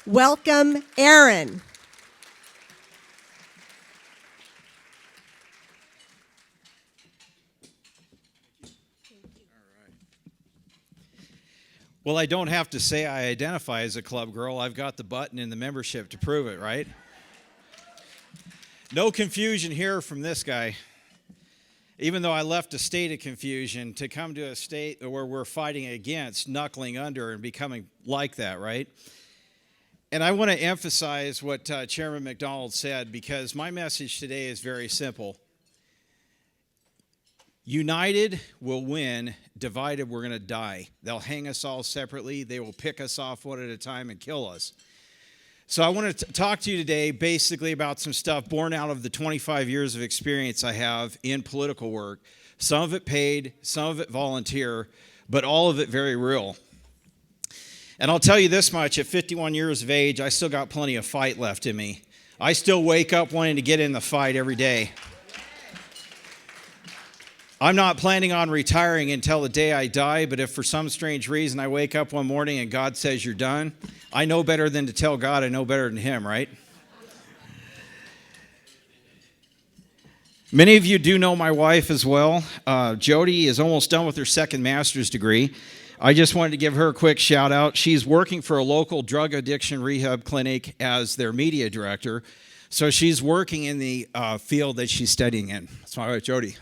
welcome Aaron. Well, I don't have to say I identify as a club girl. I've got the button in the membership to prove it, right? No confusion here from this guy. Even though I left a state of confusion to come to a state where we're fighting against knuckling under and becoming like that, right? And I want to emphasize what Chairman McDonald said, because my message today is very simple. United will win, divided we're going to die. They'll hang us all separately. They will pick us off one at a time and kill us. So I want to talk to you today basically about some stuff born out of the 25 years of experience I have in political work. Some of it paid, some of it volunteer, but all of it very real. And I'll tell you this much, at 51 years of age, I still got plenty of fight left in me. I still wake up wanting to get in the fight every day. I'm not planning on retiring until the day I die, but if for some strange reason I wake up one morning and God says you're done, I know better than to tell God I know better than him, right? Many of you do know my wife as well. Jody is almost done with her second master's degree. I just wanted to give her a quick shout out. She's working for a local drug addiction rehab clinic as their media director. So she's working in the field that she's studying in. That's my wife, Jody.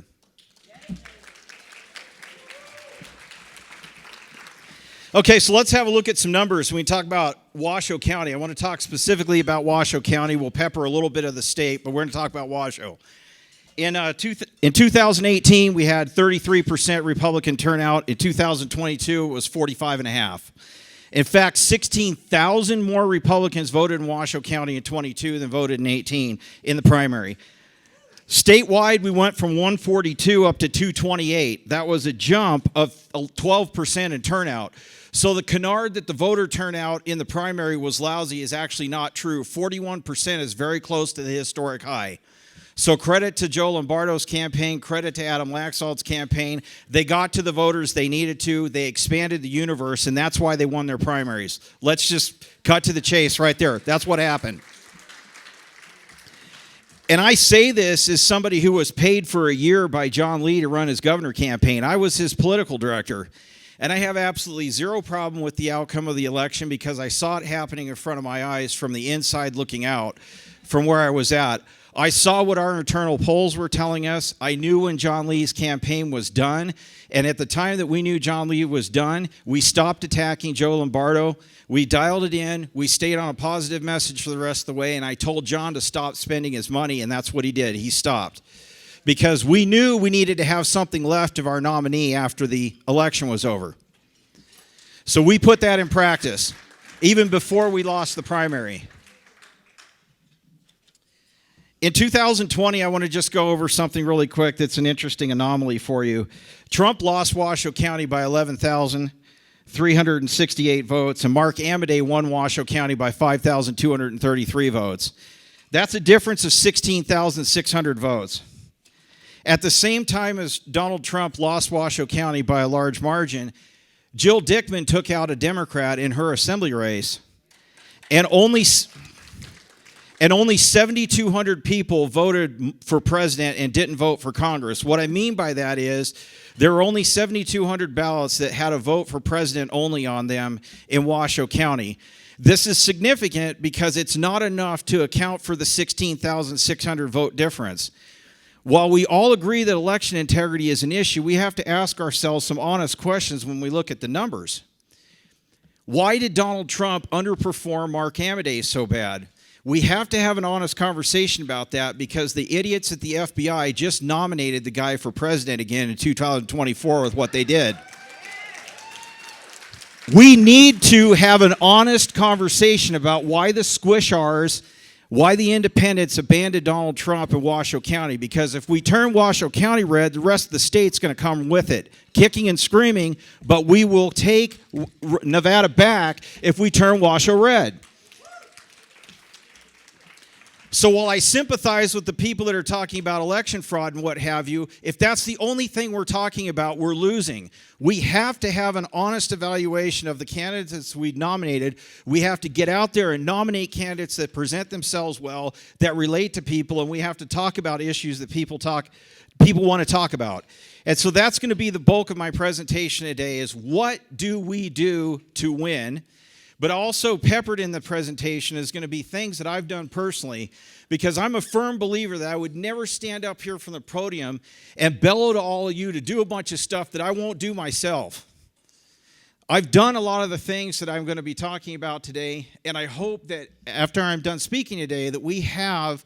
Okay, so let's have a look at some numbers. When we talk about Washoe County, I want to talk specifically about Washoe County. We'll pepper a little bit of the state, but we're going to talk about Washoe. In 2018, we had 33% Republican turnout. In 2022, it was 45.5%. In fact, 16,000 more Republicans voted in Washoe County in 22 than voted in 18 in the primary. Statewide, we went from 142 up to 228. That was a jump of 12% in turnout. So the canard that the voter turnout in the primary was lousy is actually not true. 41% is very close to the historic high. So credit to Joe Lombardo's campaign, credit to Adam Laxalt's campaign. They got to the voters they needed to. They expanded the universe, and that's why they won their primaries. Let's just cut to the chase right there. That's what happened. And I say this as somebody who was paid for a year by John Lee to run his governor campaign. I was his political director. And I have absolutely zero problem with the outcome of the election because I saw it happening in front of my eyes from the inside looking out from where I was at. I saw what our internal polls were telling us. I knew when John Lee's campaign was done. And at the time that we knew John Lee was done, we stopped attacking Joe Lombardo. We dialed it in. We stayed on a positive message for the rest of the way. And I told John to stop spending his money, and that's what he did. He stopped. Because we knew we needed to have something left of our nominee after the election was over. So we put that in practice, even before we lost the primary. In 2020, I want to just go over something really quick that's an interesting anomaly for you. Trump lost Washoe County by 11,368 votes, and Mark Amodei won Washoe County by 5,233 votes. That's a difference of 16,600 votes. At the same time as Donald Trump lost Washoe County by a large margin, Jill Dickman took out a Democrat in her assembly race, and only 7,200 people voted for president and didn't vote for Congress. What I mean by that is there were only 7,200 ballots that had a vote for president only on them in Washoe County. This is significant because it's not enough to account for the 16,600 vote difference. While we all agree that election integrity is an issue, we have to ask ourselves some honest questions when we look at the numbers. Why did Donald Trump underperform Mark Amodei so bad? We have to have an honest conversation about that because the idiots at the FBI just nominated the guy for president again in 2024 with what they did. We need to have an honest conversation about why the squish-ars, why the independents abandoned Donald Trump in Washoe County, because if we turn Washoe County red, the rest of the state's going to come with it, kicking and screaming, but we will take Nevada back if we turn Washoe red. So while I sympathize with the people that are talking about election fraud and what have you, if that's the only thing we're talking about, we're losing. We have to have an honest evaluation of the candidates we nominated. We have to get out there and nominate candidates that present themselves well, that relate to people, and we have to talk about issues that people want to talk about. And so that's going to be the bulk of my presentation today, is what do we do to win? But also peppered in the presentation is going to be things that I've done personally, because I'm a firm believer that I would never stand up here from the podium and bellow to all of you to do a bunch of stuff that I won't do myself. I've done a lot of the things that I'm going to be talking about today, and I hope that after I'm done speaking today that we have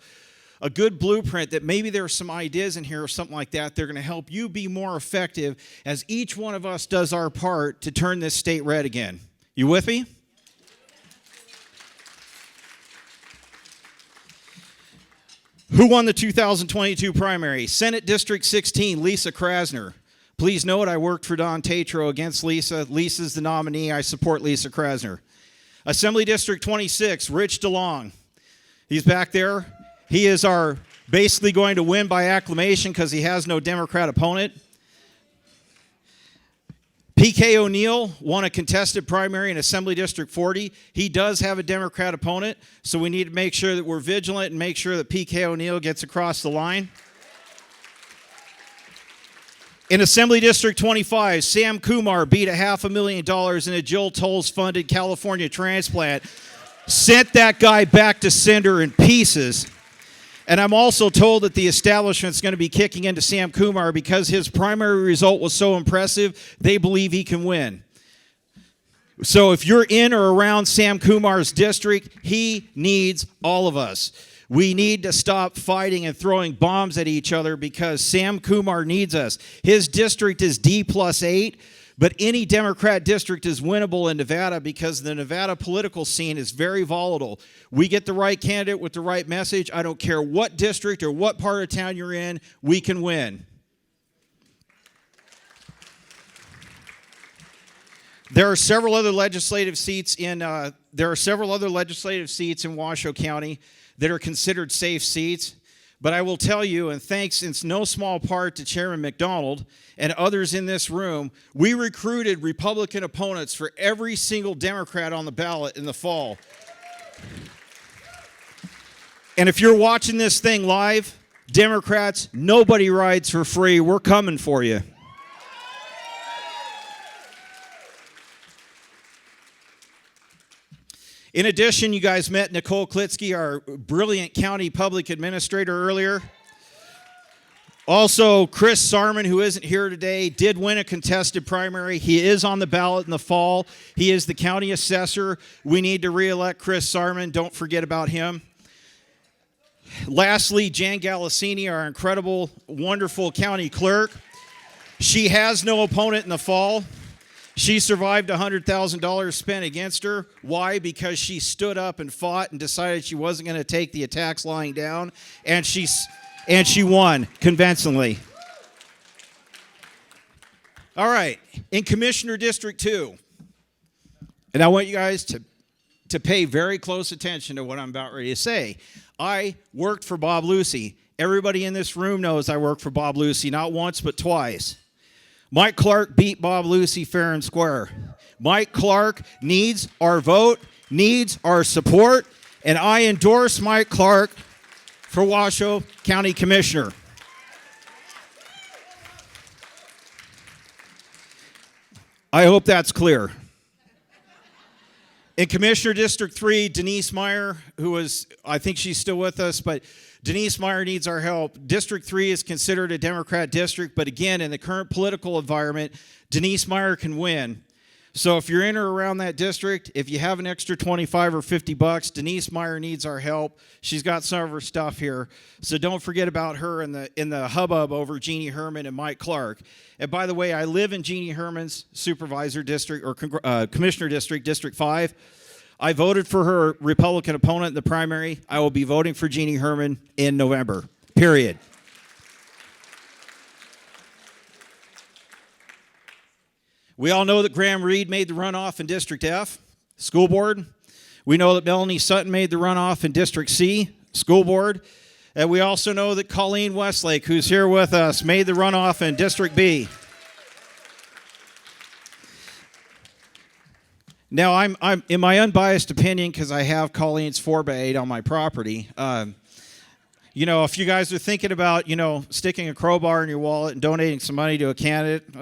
a good blueprint, that maybe there are some ideas in here or something like that. They're going to help you be more effective as each one of us does our part to turn this state red again. You with me? Who won the 2022 primary? Senate District 16, Lisa Krasner. Please note I worked for Don Tatro against Lisa. Lisa's the nominee. I support Lisa Krasner. Assembly District 26, Rich DeLong. He's back there. He is basically going to win by acclamation because he has no Democrat opponent. P.K. O'Neill won a contested primary in Assembly District 40. He does have a Democrat opponent, so we need to make sure that we're vigilant and make sure that P.K. O'Neill gets across the line. In Assembly District 25, Sam Kumar beat $500,000 in a Jill Tolles-funded California transplant. Sent that guy back to cinder in pieces. And I'm also told that the establishment's going to be kicking into Sam Kumar because his primary result was so impressive, they believe he can win. So if you're in or around Sam Kumar's district, he needs all of us. We need to stop fighting and throwing bombs at each other because Sam Kumar needs us. His district is D+8. But any Democrat district is winnable in Nevada because the Nevada political scene is very volatile. We get the right candidate with the right message. I don't care what district or what part of town you're in, we can win. There are several other legislative seats in Washoe County that are considered safe seats. But I will tell you, and thanks in no small part to Chairman McDonald and others in this room, we recruited Republican opponents for every single Democrat on the ballot in the fall. And if you're watching this thing live, Democrats, nobody rides for free. We're coming for you. In addition, you guys met Nicole Klitsky, our brilliant county public administrator, earlier. Also, Chris Sarman, who isn't here today, did win a contested primary. He is on the ballot in the fall. He is the county assessor. We need to re-elect Chris Sarman. Don't forget about him. Lastly, Jan Galasini, our incredible, wonderful county clerk. She has no opponent in the fall. She survived $100,000 spent against her. Why? Because she stood up and fought and decided she wasn't going to take the attacks lying down, and she won convincingly. All right, in Commissioner District 2, and I want you guys to pay very close attention to what I'm about ready to say. I worked for Bob Lucy. Everybody in this room knows I worked for Bob Lucy, not once but twice. Mike Clark beat Bob Lucy fair and square. Mike Clark needs our vote, needs our support, and I endorse Mike Clark for Washoe County Commissioner. I hope that's clear. In Commissioner District 3, Denise Meyer, I think she's still with us, but Denise Meyer needs our help. District 3 is considered a Democrat district, but again, in the current political environment, Denise Meyer can win. So if you're in or around that district, if you have an extra $25 or $50, Denise Meyer needs our help. She's got some of her stuff here. So don't forget about her in the hubbub over Jeannie Herman and Mike Clark. And by the way, I live in Jeannie Herman's supervisor district or commissioner district, District 5. I voted for her Republican opponent in the primary. I will be voting for Jeannie Herman in November, period. We all know that Graham Reed made the runoff in District F, school board. We know that Melanie Sutton made the runoff in District C, School Board. And we also know that Colleen Westlake, who's here with us, made the runoff in District B. Now, I'm in my unbiased opinion, because I have Colleen's 4x8 on my property. If you guys are thinking about, sticking a crowbar in your wallet and donating some money to a candidate,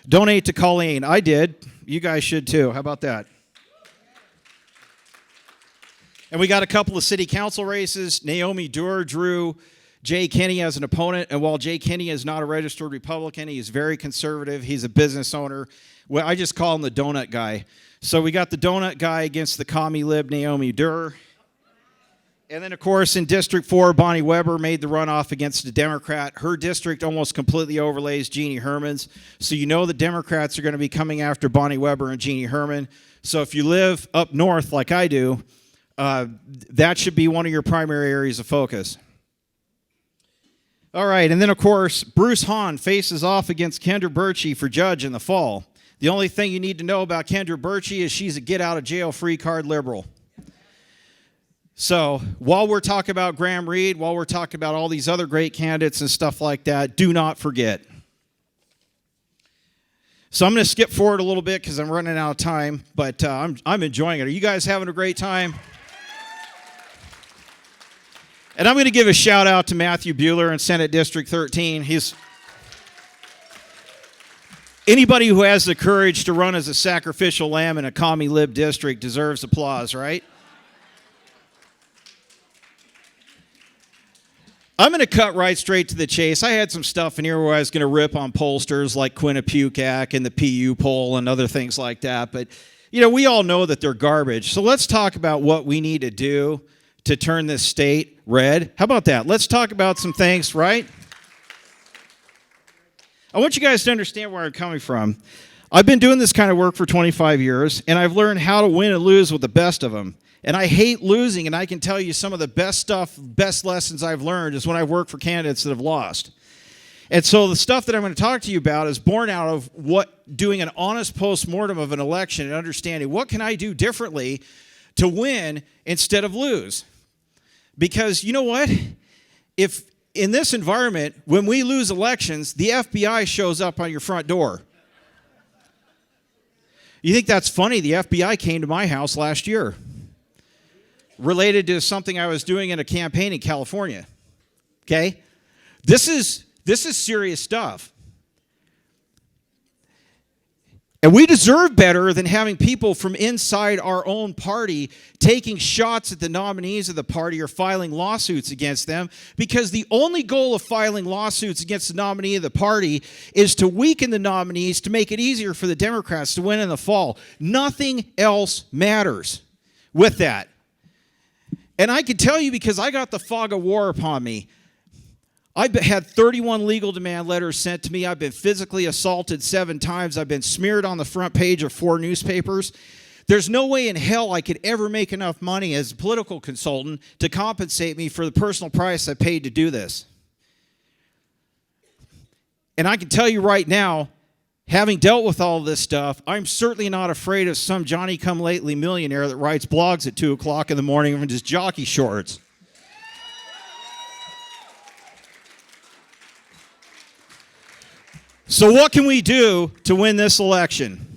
donate to Colleen. I did. You guys should too. How about that? And we got a couple of city council races. Naomi Durr drew Jay Kinney as an opponent. And while Jay Kinney is not a registered Republican, he is very conservative. He's a business owner. Well, I just call him the donut guy. So we got the donut guy against the commie lib Naomi Durr. And then, of course, in District 4, Bonnie Weber made the runoff against a Democrat. Her district almost completely overlays Jeannie Herman's. So you know the Democrats are going to be coming after Bonnie Weber and Jeannie Herman. So if you live up north like I do, that should be one of your primary areas of focus. All right, and then, of course, Bruce Hahn faces off against Kendra Birchie for judge in the fall. The only thing you need to know about Kendra Birchie is she's a get-out-of-jail-free card liberal. So while we're talking about Graham Reed, while we're talking about all these other great candidates and stuff like that, do not forget. So I'm going to skip forward a little bit because I'm running out of time, but I'm enjoying it. Are you guys having a great time? And I'm going to give a shout out to Matthew Bueller in Senate District 13. Anybody who has the courage to run as a sacrificial lamb in a commie lib district deserves applause, right? I'm going to cut right straight to the chase. I had some stuff in here where I was going to rip on pollsters like Quinnipiac and the PU poll and other things like that. But, we all know that they're garbage. So let's talk about what we need to do to turn this state red. How about that? Let's talk about some things, right? I want you guys to understand where I'm coming from. I've been doing this kind of work for 25 years, and I've learned how to win and lose with the best of them. And I hate losing, and I can tell you some of the best lessons I've learned is when I work for candidates that have lost. And so the stuff that I'm going to talk to you about is born out of doing an honest postmortem of an election and understanding what can I do differently to win instead of lose. Because you know what? If in this environment, when we lose elections, the FBI shows up on your front door. You think that's funny? The FBI came to my house last year, related to something I was doing in a campaign in California. Okay? This is serious stuff. And we deserve better than having people from inside our own party taking shots at the nominees of the party or filing lawsuits against them, because the only goal of filing lawsuits against the nominee of the party is to weaken the nominees to make it easier for the Democrats to win in the fall. Nothing else matters with that. And I can tell you, because I got the fog of war upon me. I've had 31 legal demand letters sent to me. I've been physically assaulted 7 times. I've been smeared on the front page of 4 newspapers. There's no way in hell I could ever make enough money as a political consultant to compensate me for the personal price I paid to do this. And I can tell you right now, having dealt with all this stuff, I'm certainly not afraid of some Johnny-come-lately millionaire that writes blogs at 2 o'clock in the morning in his jockey shorts. So what can we do to win this election?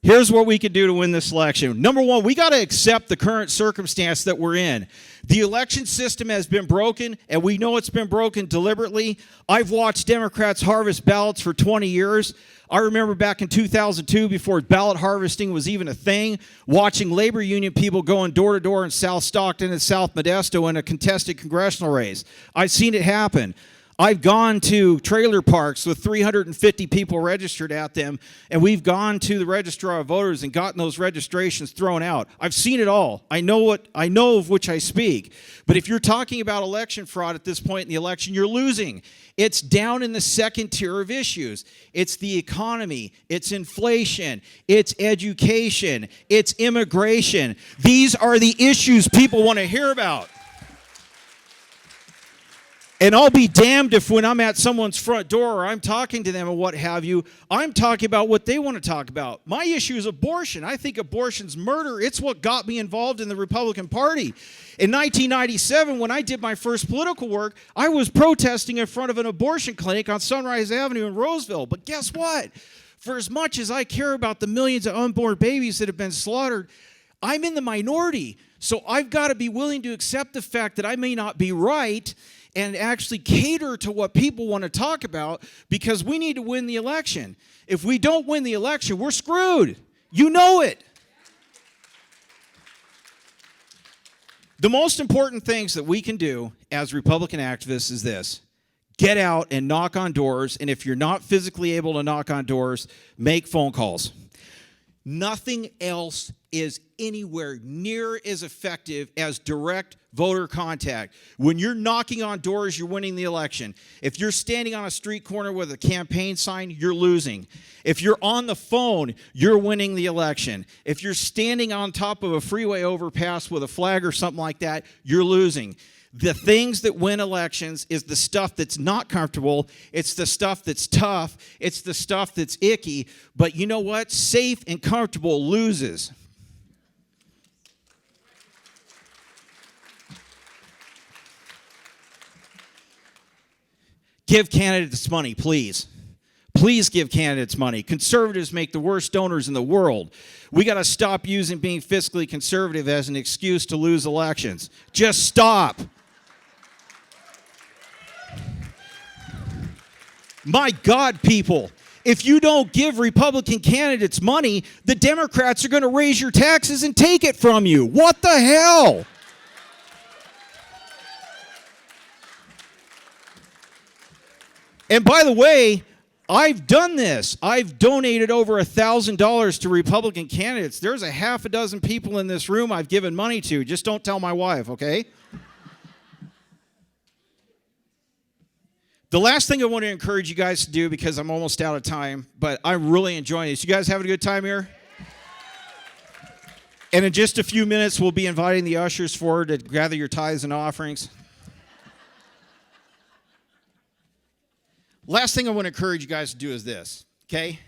Here's what we can do to win this election. Number one, we got to accept the current circumstance that we're in. The election system has been broken, and we know it's been broken deliberately. I've watched Democrats harvest ballots for 20 years. I remember back in 2002, before ballot harvesting was even a thing, watching labor union people going door to door in South Stockton and South Modesto in a contested congressional race. I've seen it happen. I've gone to trailer parks with 350 people registered at them, and we've gone to the registrar of voters and gotten those registrations thrown out. I've seen it all. I know of which I speak. But if you're talking about election fraud at this point in the election, you're losing. It's down in the second tier of issues. It's the economy, it's inflation, it's education, it's immigration. These are the issues people want to hear about. And I'll be damned if when I'm at someone's front door or I'm talking to them or what have you, I'm talking about what they want to talk about. My issue is abortion. I think abortion's murder. It's what got me involved in the Republican Party. In 1997, when I did my first political work, I was protesting in front of an abortion clinic on Sunrise Avenue in Roseville. But guess what? For as much as I care about the millions of unborn babies that have been slaughtered, I'm in the minority. So I've got to be willing to accept the fact that I may not be right and actually cater to what people want to talk about, because we need to win the election. If we don't win the election, we're screwed. You know it. The most important things that we can do as Republican activists is this: get out and knock on doors, and if you're not physically able to knock on doors, make phone calls. Nothing else is anywhere near as effective as direct voter contact. When you're knocking on doors, you're winning the election. If you're standing on a street corner with a campaign sign, you're losing. If you're on the phone, you're winning the election. If you're standing on top of a freeway overpass with a flag or something like that, you're losing. The things that win elections is the stuff that's not comfortable. It's the stuff that's tough. It's the stuff that's icky. But you know what? Safe and comfortable loses. Give candidates money, please. Please give candidates money. Conservatives make the worst donors in the world. We got to stop using being fiscally conservative as an excuse to lose elections. Just stop. My God, people, if you don't give Republican candidates money, the Democrats are going to raise your taxes and take it from you. What the hell? And by the way, I've done this. I've donated over $1,000 to Republican candidates. There's a half a dozen people in this room I've given money to. Just don't tell my wife, okay? The last thing I want to encourage you guys to do, because I'm almost out of time, but I'm really enjoying this. You guys having a good time here? And in just a few minutes, we'll be inviting the ushers forward to gather your tithes and offerings. Last thing I want to encourage you guys to do is this, okay?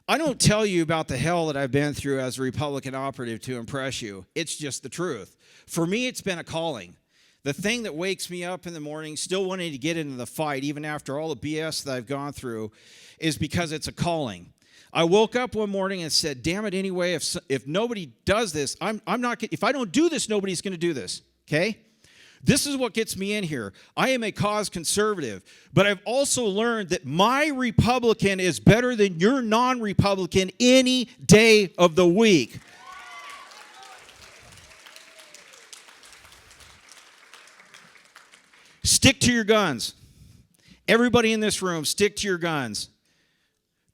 I don't tell you about the hell that I've been through as a Republican operative to impress you. It's just the truth. For me, it's been a calling. The thing that wakes me up in the morning, still wanting to get into the fight, even after all the BS that I've gone through, is because it's a calling. I woke up one morning and said, damn it, anyway, if nobody does this, I'm not, if I don't do this, nobody's going to do this, okay? This is what gets me in here. I am a cause conservative, but I've also learned that my Republican is better than your non-Republican any day of the week. Stick to your guns. Everybody in this room, stick to your guns.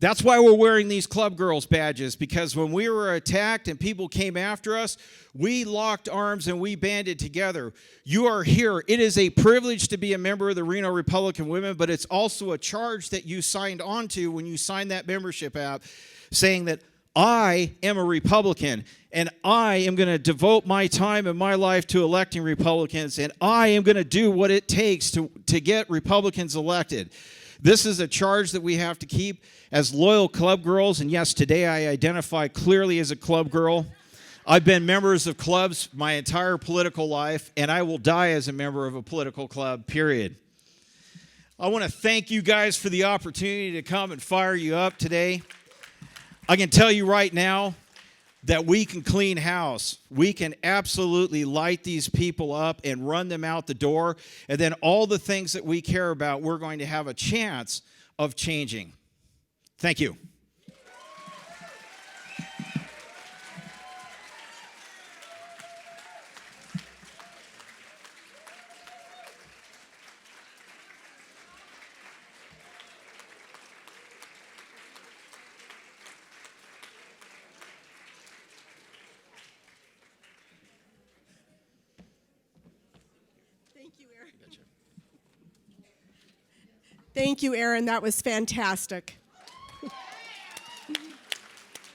That's why we're wearing these Club Girls badges, because when we were attacked and people came after us, we locked arms and we banded together. You are here. It is a privilege to be a member of the Reno Republican Women, but it's also a charge that you signed onto when you signed that membership app, saying that I am a Republican, and I am going to devote my time and my life to electing Republicans, and I am going to do what it takes to get Republicans elected. This is a charge that we have to keep as loyal club girls, and yes, today I identify clearly as a club girl. I've been members of clubs my entire political life, and I will die as a member of a political club, period. I want to thank you guys for the opportunity to come and fire you up today. I can tell you right now that we can clean house. We can absolutely light these people up and run them out the door. And then all the things that we care about, we're going to have a chance of changing. Thank you. Thank you, Aaron. That was fantastic.